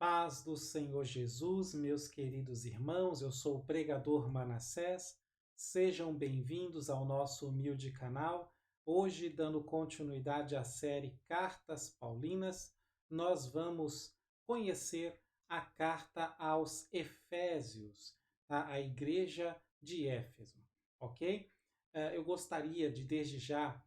Paz do Senhor Jesus, meus queridos irmãos, eu sou o pregador Manassés. Sejam bem-vindos ao nosso humilde canal. Hoje, dando continuidade à série Cartas Paulinas, nós vamos conhecer a carta aos Efésios, tá? A igreja de Éfeso, ok? Eu gostaria de, desde já,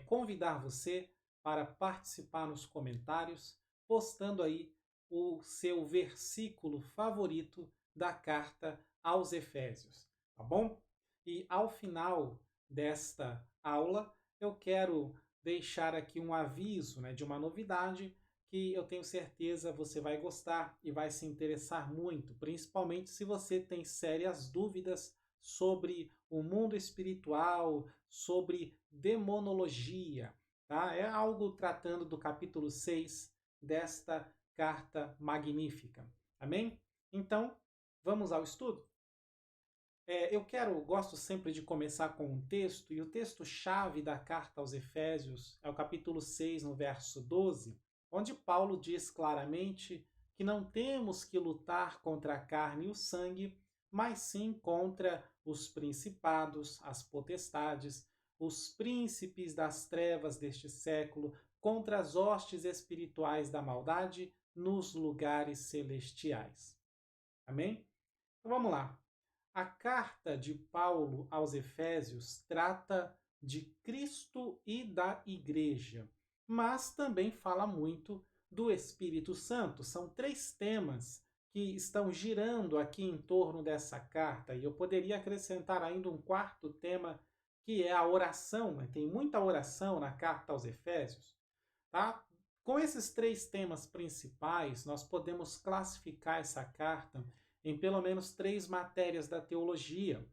convidar você para participar nos comentários, postando aí o seu versículo favorito da carta aos Efésios, tá bom? E ao final desta aula, eu quero deixar aqui um aviso, de uma novidade que eu tenho certeza você vai gostar e vai se interessar muito, principalmente se você tem sérias dúvidas sobre o mundo espiritual, sobre demonologia, tá? É algo tratando do capítulo 6 desta carta magnífica. Amém? Então, vamos ao estudo? Gosto sempre de começar com um texto, e o texto-chave da carta aos Efésios é o capítulo 6, no verso 12, onde Paulo diz claramente que não temos que lutar contra a carne e o sangue, mas sim contra os principados, as potestades, os príncipes das trevas deste século, contra as hostes espirituais da maldade nos lugares celestiais. Amém? Então vamos lá. A carta de Paulo aos Efésios trata de Cristo e da Igreja, mas também fala muito do Espírito Santo. São três temas que estão girando aqui em torno dessa carta, e eu poderia acrescentar ainda um quarto tema, que é a oração. Tem muita oração na carta aos Efésios, tá? Com esses três temas principais, nós podemos classificar essa carta em pelo menos três matérias da teologia: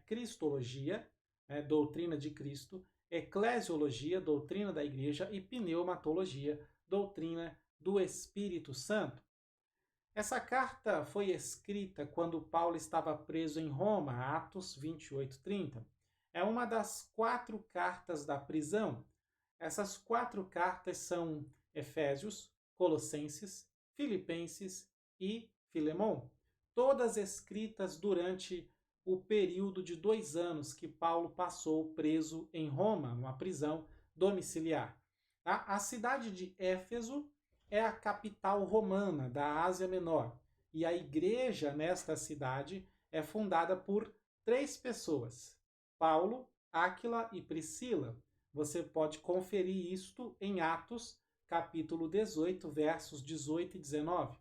Cristologia, doutrina de Cristo; eclesiologia, doutrina da igreja; e pneumatologia, doutrina do Espírito Santo. Essa carta foi escrita quando Paulo estava preso em Roma, Atos 28:30. É uma das 4 cartas da prisão. Essas 4 cartas são Efésios, Colossenses, Filipenses e Filemão, todas escritas durante o período de 2 anos que Paulo passou preso em Roma, numa prisão domiciliar. A cidade de Éfeso é a capital romana da Ásia Menor, e a igreja nesta cidade é fundada por 3 pessoas: Paulo, Áquila e Priscila. Você pode conferir isto em Atos, capítulo 18, versos 18 e 19.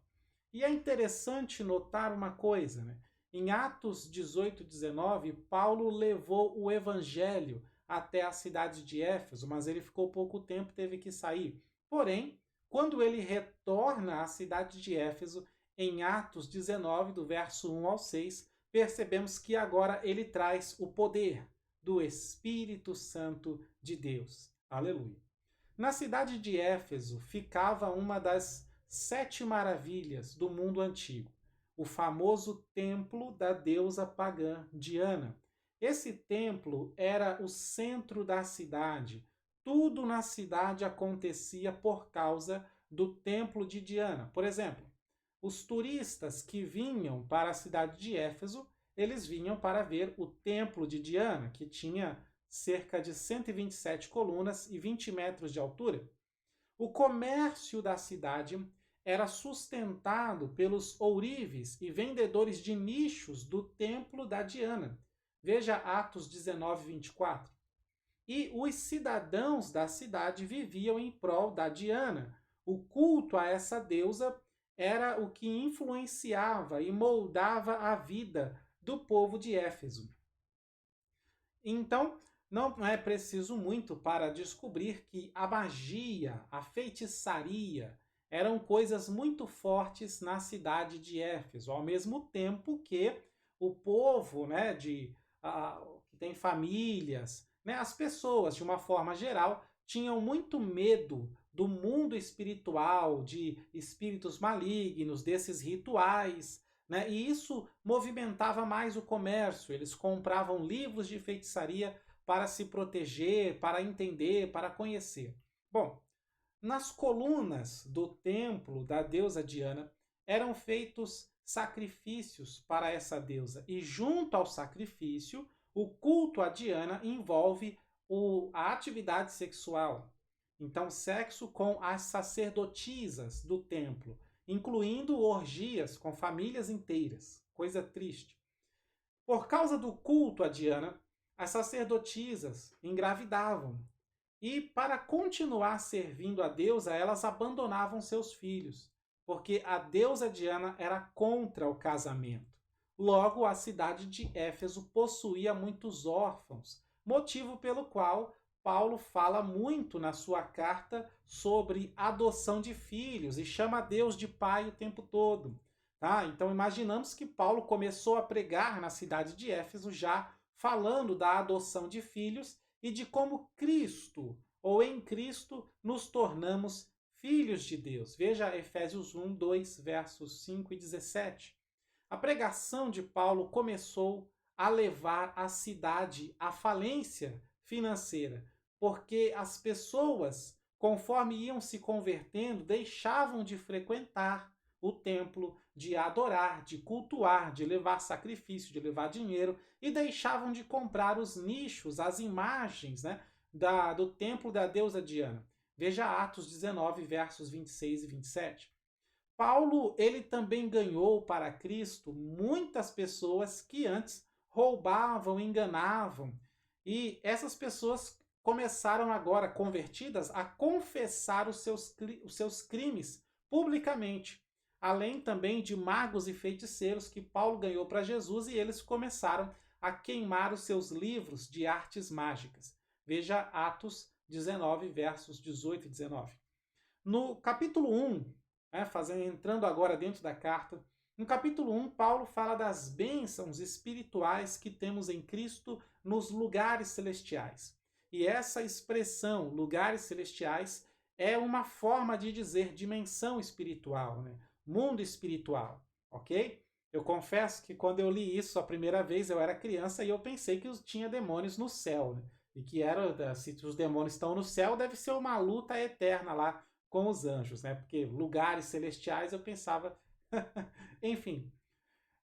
E é interessante notar uma coisa, Em Atos 18 e 19, Paulo levou o evangelho até a cidade de Éfeso, mas ele ficou pouco tempo, teve que sair. Porém, quando ele retorna à cidade de Éfeso, em Atos 19, do verso 1 ao 6, percebemos que agora ele traz o poder do Espírito Santo de Deus. Aleluia. Na cidade de Éfeso ficava uma das 7 maravilhas do mundo antigo, o famoso templo da deusa pagã Diana. Esse templo era o centro da cidade. Tudo na cidade acontecia por causa do templo de Diana. Por exemplo, os turistas que vinham para a cidade de Éfeso, eles vinham para ver o templo de Diana, que tinha cerca de 127 colunas e 20 metros de altura. O comércio da cidade era sustentado pelos ourives e vendedores de nichos do templo da Diana. Veja Atos 19, 24. E os cidadãos da cidade viviam em prol da Diana. O culto a essa deusa era o que influenciava e moldava a vida do povo de Éfeso. Então, não é preciso muito para descobrir que a magia, a feitiçaria, eram coisas muito fortes na cidade de Éfeso, ao mesmo tempo que o povo, que tem famílias, as pessoas, de uma forma geral, tinham muito medo do mundo espiritual, de espíritos malignos, desses rituais, e isso movimentava mais o comércio. Eles compravam livros de feitiçaria para se proteger, para entender, para conhecer. Bom, nas colunas do templo da deusa Diana eram feitos sacrifícios para essa deusa. E junto ao sacrifício, o culto a Diana envolve a atividade sexual. Então, sexo com as sacerdotisas do templo, incluindo orgias com famílias inteiras. Coisa triste. Por causa do culto a Diana, as sacerdotisas engravidavam. E para continuar servindo a deusa, elas abandonavam seus filhos, porque a deusa Diana era contra o casamento. Logo, a cidade de Éfeso possuía muitos órfãos, motivo pelo qual Paulo fala muito na sua carta sobre adoção de filhos e chama Deus de pai o tempo todo. Tá? Então imaginamos que Paulo começou a pregar na cidade de Éfeso já falando da adoção de filhos e de como Cristo, ou em Cristo, nos tornamos filhos de Deus. Veja Efésios 1, 2, versos 5 e 17. A pregação de Paulo começou a levar a cidade à falência financeira, porque as pessoas, conforme iam se convertendo, deixavam de frequentar o templo, de adorar, de cultuar, de levar sacrifício, de levar dinheiro, e deixavam de comprar os nichos, as imagens, né, do templo da deusa Diana. Veja Atos 19, versos 26 e 27. Paulo, ele também ganhou para Cristo muitas pessoas que antes roubavam, enganavam, e essas pessoas começaram agora, convertidas, a confessar os seus crimes publicamente, além também de magos e feiticeiros que Paulo ganhou para Jesus, e eles começaram a queimar os seus livros de artes mágicas. Veja Atos 19, versos 18 e 19. No capítulo 1, entrando agora dentro da carta, no capítulo 1, Paulo fala das bênçãos espirituais que temos em Cristo nos lugares celestiais. E essa expressão, lugares celestiais, é uma forma de dizer dimensão espiritual, né? Mundo espiritual, ok? Eu confesso que quando eu li isso a primeira vez, eu era criança e eu pensei que tinha demônios no céu, né? E que se os demônios estão no céu, deve ser uma luta eterna lá com os anjos, né? Porque lugares celestiais eu pensava... Enfim,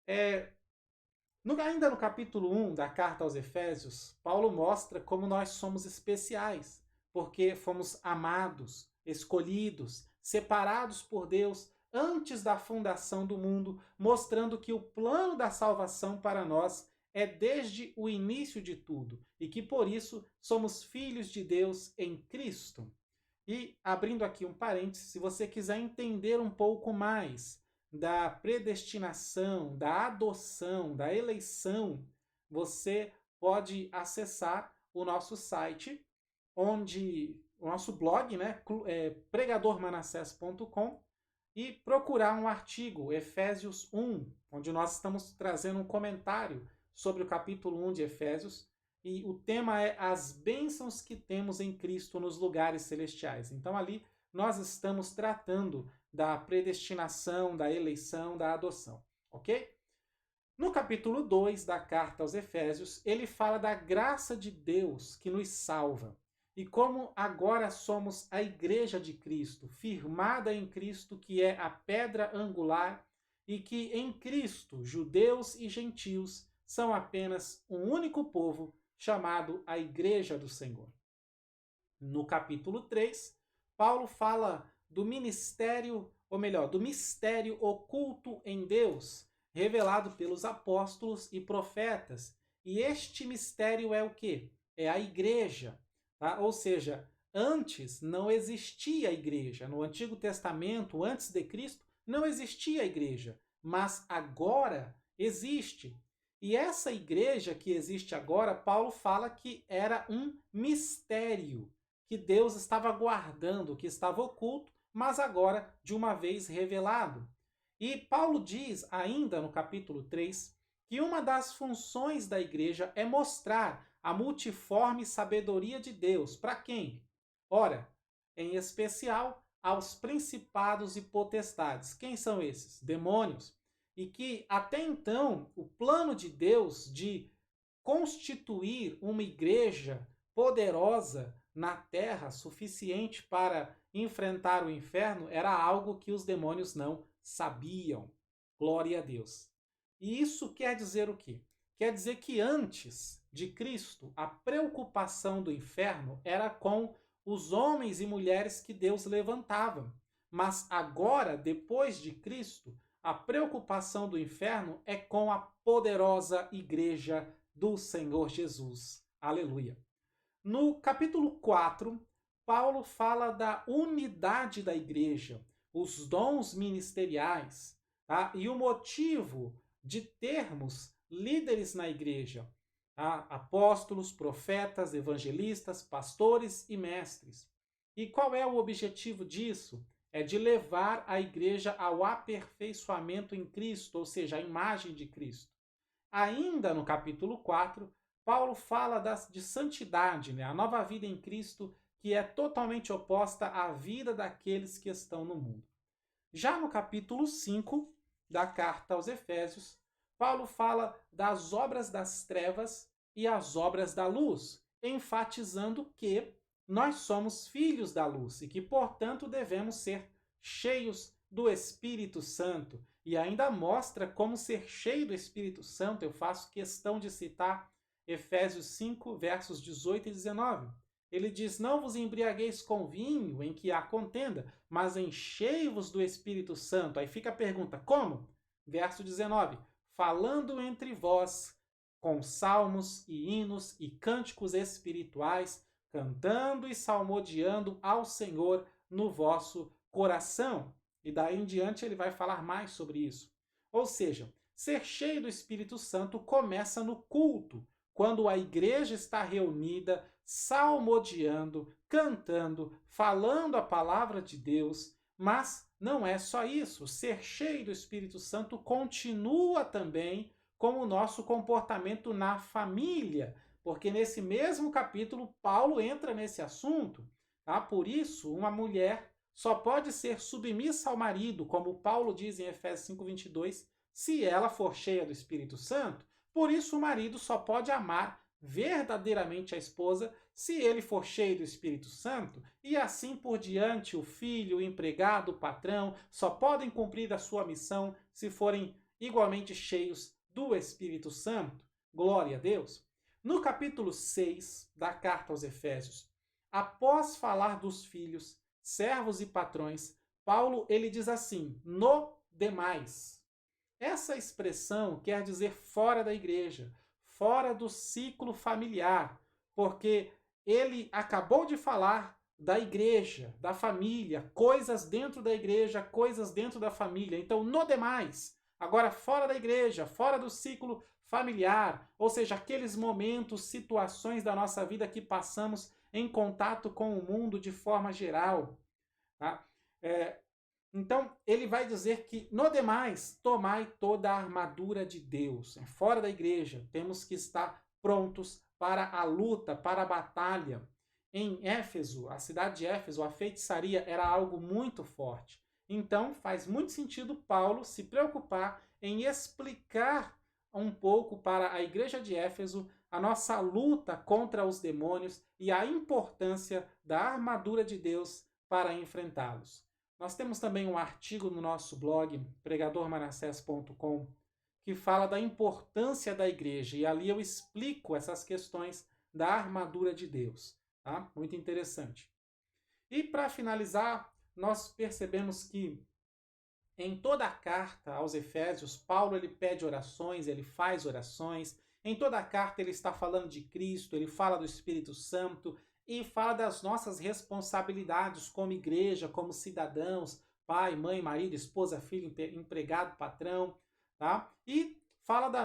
ainda no capítulo 1 da carta aos Efésios, Paulo mostra como nós somos especiais, porque fomos amados, escolhidos, separados por Deus antes da fundação do mundo, mostrando que o plano da salvação para nós é desde o início de tudo e que por isso somos filhos de Deus em Cristo. E abrindo aqui um parênteses, se você quiser entender um pouco mais da predestinação, da adoção, da eleição, você pode acessar o nosso site, o nosso blog, né, pregadormanassés.com, e procurar um artigo, Efésios 1, onde nós estamos trazendo um comentário sobre o capítulo 1 de Efésios, e o tema é as bênçãos que temos em Cristo nos lugares celestiais. Então ali nós estamos tratando da predestinação, da eleição, da adoção, ok? No capítulo 2 da carta aos Efésios, ele fala da graça de Deus que nos salva e como agora somos a igreja de Cristo, firmada em Cristo, que é a pedra angular, e que em Cristo, judeus e gentios são apenas um único povo chamado a igreja do Senhor. No capítulo 3, Paulo fala do ministério, ou melhor, do mistério oculto em Deus, revelado pelos apóstolos e profetas. E este mistério é o quê? É a igreja. Tá? Ou seja, antes não existia a igreja. No Antigo Testamento, antes de Cristo, não existia a igreja. Mas agora existe. E essa igreja que existe agora, Paulo fala que era um mistério que Deus estava guardando, que estava oculto, mas agora de uma vez revelado. E Paulo diz ainda no capítulo 3 que uma das funções da igreja é mostrar a multiforme sabedoria de Deus. Para quem? Ora, em especial aos principados e potestades. Quem são esses? Demônios. E que até então o plano de Deus de constituir uma igreja poderosa na terra, suficiente para enfrentar o inferno era algo que os demônios não sabiam. Glória a Deus. E isso quer dizer o quê? Quer dizer que antes de Cristo, a preocupação do inferno era com os homens e mulheres que Deus levantava. Mas agora, depois de Cristo, a preocupação do inferno é com a poderosa igreja do Senhor Jesus. Aleluia. No capítulo 4, Paulo fala da unidade da igreja, os dons ministeriais, tá? E o motivo de termos líderes na igreja, tá? Apóstolos, profetas, evangelistas, pastores e mestres. E qual é o objetivo disso? É de levar a igreja ao aperfeiçoamento em Cristo, ou seja, a imagem de Cristo. Ainda no capítulo 4, Paulo fala de santidade, né? A nova vida em Cristo, que é totalmente oposta à vida daqueles que estão no mundo. Já no capítulo 5 da carta aos Efésios, Paulo fala das obras das trevas e as obras da luz, enfatizando que nós somos filhos da luz e que, portanto, devemos ser cheios do Espírito Santo. E ainda mostra como ser cheio do Espírito Santo. Eu faço questão de citar Efésios 5, versos 18 e 19. Ele diz: não vos embriagueis com vinho, em que há contenda, mas enchei-vos do Espírito Santo. Aí fica a pergunta, como? Verso 19. Falando entre vós com salmos e hinos e cânticos espirituais, cantando e salmodiando ao Senhor no vosso coração. E daí em diante ele vai falar mais sobre isso. Ou seja, ser cheio do Espírito Santo começa no culto, quando a igreja está reunida, salmodiando, cantando, falando a palavra de Deus. Mas não é só isso. Ser cheio do Espírito Santo continua também com o nosso comportamento na família, porque nesse mesmo capítulo Paulo entra nesse assunto. Tá? Por isso, uma mulher só pode ser submissa ao marido, como Paulo diz em Efésios 5:22, se ela for cheia do Espírito Santo. Por isso, o marido só pode amar verdadeiramente a esposa se ele for cheio do Espírito Santo, e assim por diante, o filho, o empregado, o patrão, só podem cumprir a sua missão se forem igualmente cheios do Espírito Santo. Glória a Deus. No capítulo 6 da carta aos Efésios, após falar dos filhos, servos e patrões, Paulo ele diz assim, no demais. Essa expressão quer dizer fora da igreja, fora do ciclo familiar, porque ele acabou de falar da igreja, da família, coisas dentro da igreja, coisas dentro da família. Então, no demais, agora fora da igreja, fora do ciclo familiar, ou seja, aqueles momentos, situações da nossa vida que passamos em contato com o mundo de forma geral. Tá? Então, ele vai dizer que, no demais, tomai toda a armadura de Deus. Fora da igreja, temos que estar prontos para a luta, para a batalha. Em Éfeso, a cidade de Éfeso, a feitiçaria era algo muito forte. Então, faz muito sentido Paulo se preocupar em explicar um pouco para a igreja de Éfeso a nossa luta contra os demônios e a importância da armadura de Deus para enfrentá-los. Nós temos também um artigo no nosso blog, pregadormanassés.com, que fala da importância da igreja, e ali eu explico essas questões da armadura de Deus. Tá? Muito interessante. E para finalizar, nós percebemos que em toda a carta aos Efésios, Paulo ele pede orações, ele faz orações. Em toda a carta ele está falando de Cristo, ele fala do Espírito Santo e fala das nossas responsabilidades como igreja, como cidadãos, pai, mãe, marido, esposa, filho, empregado, patrão, tá? E fala da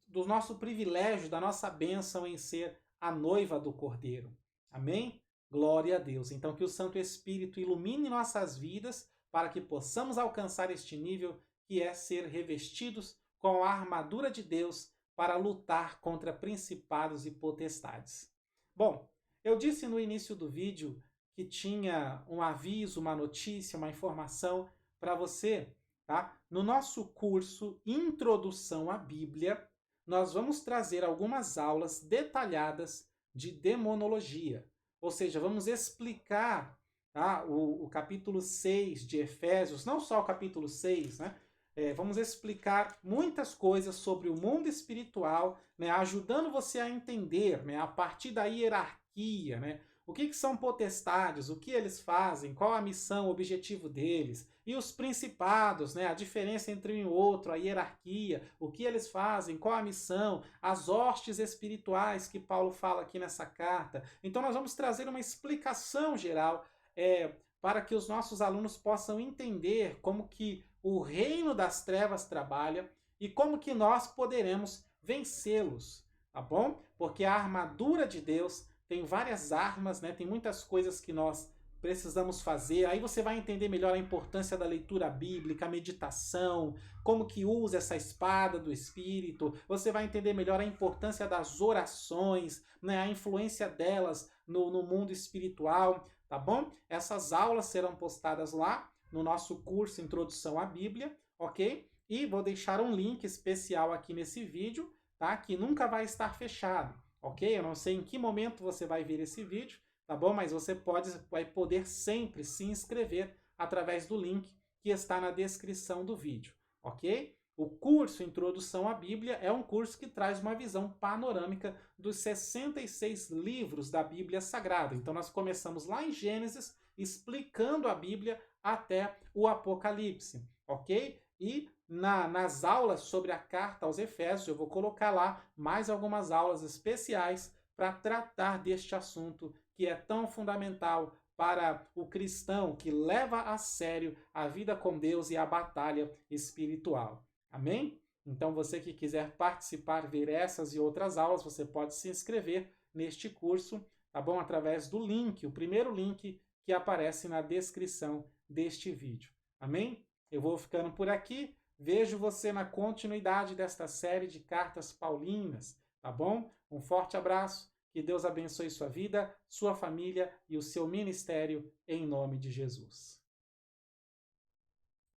do nosso privilégio, da nossa bênção em ser a noiva do Cordeiro. Amém? Glória a Deus. Então que o Santo Espírito ilumine nossas vidas para que possamos alcançar este nível que é ser revestidos com a armadura de Deus para lutar contra principados e potestades. Bom, eu disse no início do vídeo que tinha um aviso, uma notícia, uma informação para você, tá? No nosso curso Introdução à Bíblia, nós vamos trazer algumas aulas detalhadas de demonologia. ou seja, vamos explicar, tá, o capítulo 6 de Efésios, não só o capítulo 6, né? Vamos explicar muitas coisas sobre o mundo espiritual, né, ajudando você a entender, né, a partir da hierarquia, né, o que são potestades, o que eles fazem, qual a missão, o objetivo deles, e os principados, né, a diferença entre um e outro, a hierarquia, o que eles fazem, qual a missão, as hostes espirituais que Paulo fala aqui nessa carta. Então nós vamos trazer uma explicação geral para que os nossos alunos possam entender como que o reino das trevas trabalha e como que nós poderemos vencê-los, tá bom? Porque a armadura de Deus tem várias armas, né? Tem muitas coisas que nós precisamos fazer. Aí você vai entender melhor a importância da leitura bíblica, a meditação, como que usa essa espada do Espírito. Você vai entender melhor a importância das orações, né? A influência delas no mundo espiritual, tá bom? Essas aulas serão postadas lá no nosso curso Introdução à Bíblia, ok? E vou deixar um link especial aqui nesse vídeo, tá? Que nunca vai estar fechado, ok? Eu não sei em que momento você vai ver esse vídeo, tá bom? Mas você vai poder sempre se inscrever através do link que está na descrição do vídeo, ok? O curso Introdução à Bíblia é um curso que traz uma visão panorâmica dos 66 livros da Bíblia Sagrada. Então nós começamos lá em Gênesis, explicando a Bíblia até o Apocalipse, ok? E nas aulas sobre a carta aos Efésios, eu vou colocar lá mais algumas aulas especiais para tratar deste assunto que é tão fundamental para o cristão que leva a sério a vida com Deus e a batalha espiritual. Amém? Então, você que quiser participar, ver essas e outras aulas, você pode se inscrever neste curso, tá bom? Através do link, o primeiro link que aparece na descrição deste vídeo. Amém? Eu vou ficando por aqui. Vejo você na continuidade desta série de cartas paulinas, tá bom? Um forte abraço, que Deus abençoe sua vida, sua família e o seu ministério em nome de Jesus.